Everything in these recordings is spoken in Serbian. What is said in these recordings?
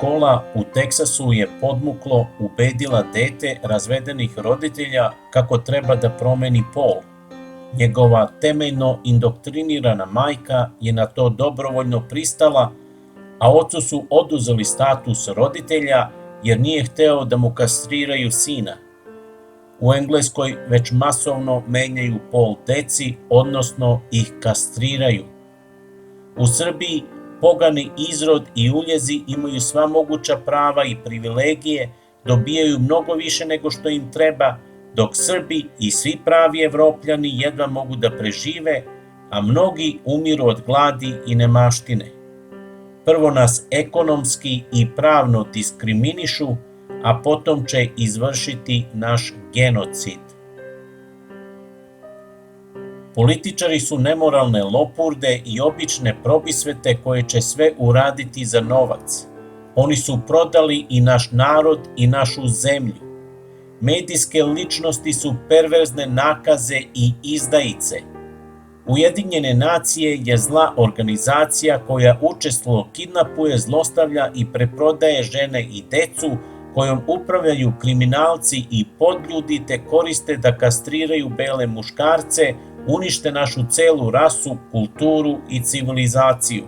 Škola u Teksasu je podmuklo ubedila dete razvedenih roditelja kako treba da promeni pol. Njegova temeljno indoktrinirana majka je na to dobrovoljno pristala, a ocu su oduzeli status roditelja jer nije hteo da mu kastriraju sina. U Engleskoj već masovno menjaju pol deci, odnosno ih kastriraju. U Srbiji pogani izrod i uljezi imaju sva moguća prava i privilegije, dobijaju mnogo više nego što im treba, dok Srbi i svi pravi Evropljani jedva mogu da prežive, a mnogi umiru od gladi i nemaštine. Prvo nas ekonomski i pravno diskriminišu, a potom će izvršiti naš genocid. Političari su nemoralne lopurde i obične probisvete koje će sve uraditi za novac. Oni su prodali i naš narod i našu zemlju. Medijske ličnosti su perverzne nakaze i izdajice. Ujedinjene nacije je zla organizacija koja učestvovno kidnapuje, zlostavlja i preprodaje žene i decu, kojom upravljaju kriminalci i podljudi te koriste da kastriraju bele muškarce, unište našu celu rasu, kulturu i civilizaciju.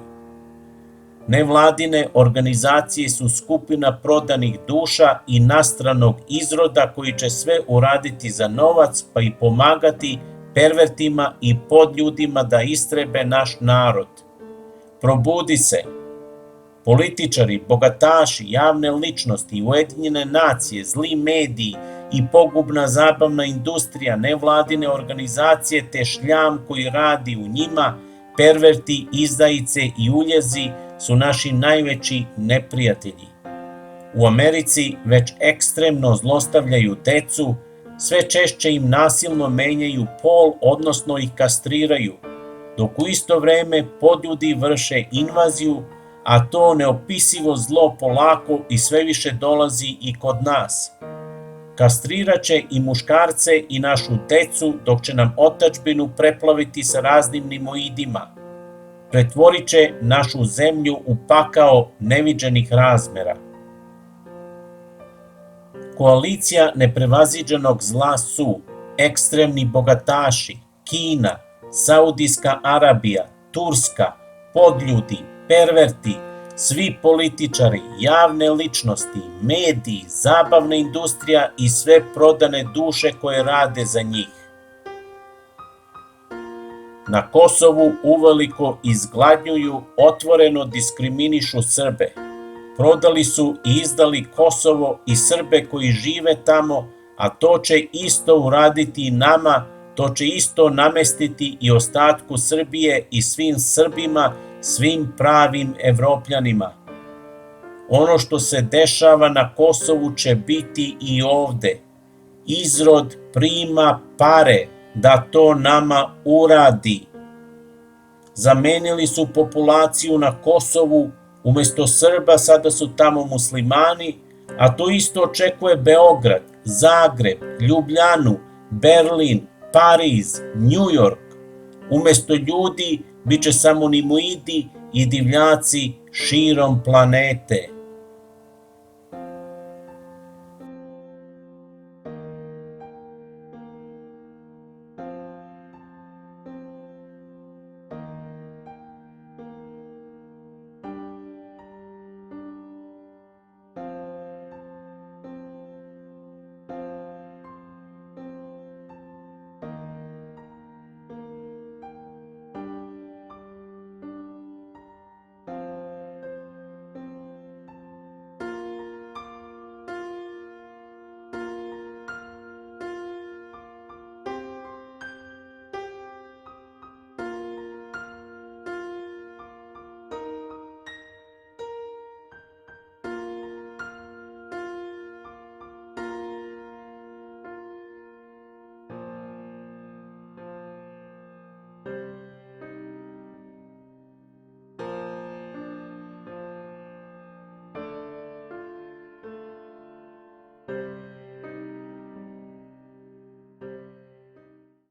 Nevladine organizacije su skupina prodanih duša i nastranog izroda koji će sve uraditi za novac pa i pomagati pervertima i podljudima da istrebe naš narod. Probudi se! Političari, bogataši, javne ličnosti, Ujedinjene nacije, zli mediji i pogubna zabavna industrija, nevladine organizacije te šljam koji radi u njima, perverti, izdajice i uljezi su naši najveći neprijatelji. U Americi već ekstremno zlostavljaju decu, sve češće im nasilno menjaju pol, odnosno ih kastriraju, dok u isto vreme podljudi vrše invaziju, a to neopisivo zlo polako i sve više dolazi i kod nas. Kastriraće i muškarce i našu decu, dok će nam otadžbinu preplaviti sa raznim nimoidima. Pretvorit će našu zemlju u pakao neviđenih razmera. Koalicija neprevaziđenog zla su ekstremni bogataši, Kina, Saudijska Arabija, Turska, podljudi, perverti, svi političari, javne ličnosti, mediji, zabavna industrija i sve prodane duše koje rade za njih. Na Kosovu uveliko izgladnjuju, otvoreno diskriminišu Srbe. Prodali su i izdali Kosovo i Srbe koji žive tamo, a to će isto uraditi i nama, to će isto namestiti i ostatku Srbije i svim Srbima, svim pravim Evropljanima. Ono što se dešava na Kosovu će biti i ovde. Izrod prima pare da to nama uradi. Zamenili su populaciju na Kosovu, umesto Srba sada su tamo muslimani, a to isto očekuje Beograd, Zagreb, Ljubljanu, Berlin, Pariz, Njujork. Umesto ljudi biće samo nimoidi i divljaci širom planete.